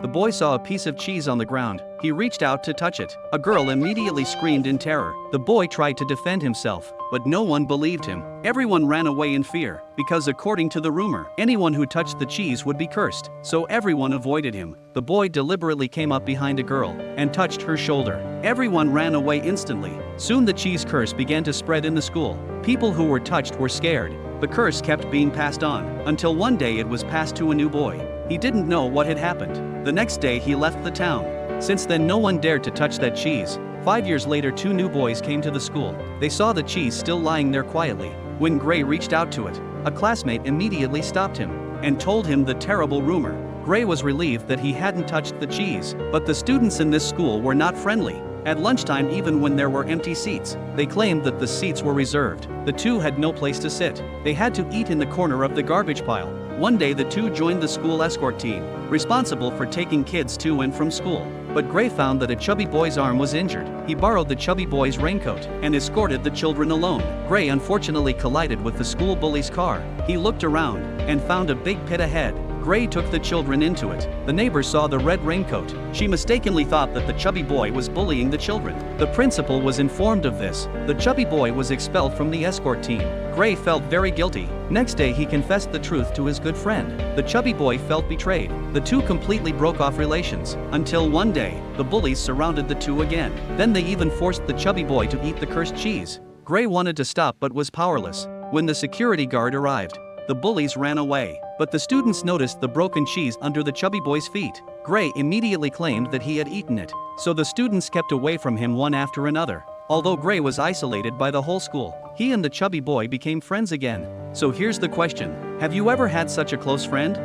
the boy saw a piece of cheese on the ground. He reached out to touch it. A girl immediately screamed in terror. The boy tried to defend himself, but no one believed him. Everyone ran away in fear, because according to the rumor, anyone who touched the cheese would be cursed, so everyone avoided him. The boy deliberately came up behind a girl and touched her shoulder. Everyone ran away instantly. Soon the cheese curse began to spread in the school. People who were touched were scared. The curse kept being passed on, until one day it was passed to a new boy. He didn't know what had happened. The next day he left the town. Since then no one dared to touch that cheese. 5 years later 2 new boys came to the school. They saw the cheese still lying there quietly. When Gray reached out to it, a classmate immediately stopped him and told him the terrible rumor. Gray was relieved that he hadn't touched the cheese, but the students in this school were not friendly. At lunchtime, even when there were empty seats, they claimed that the seats were reserved. The two had no place to sit. They had to eat in the corner of the garbage pile. One day the two joined the school escort team, responsible for taking kids to and from school. But Gray found that a chubby boy's arm was injured. He borrowed the chubby boy's raincoat and escorted the children alone. Gray unfortunately collided with the school bully's car. He looked around and found a big pit ahead. Gray took the children into it. The neighbor saw the red raincoat. She mistakenly thought that the chubby boy was bullying the children. The principal was informed of this. The chubby boy was expelled from the escort team. Gray felt very guilty. Next day he confessed the truth to his good friend. The chubby boy felt betrayed. The two completely broke off relations, until one day, the bullies surrounded the two again. Then they even forced the chubby boy to eat the cursed cheese. Gray wanted to stop but was powerless. When the security guard arrived, the bullies ran away, but the students noticed the broken cheese under the chubby boy's feet. Gray immediately claimed that he had eaten it, so the students kept away from him one after another. Although Gray was isolated by the whole school, he and the chubby boy became friends again. So here's the question: have you ever had such a close friend?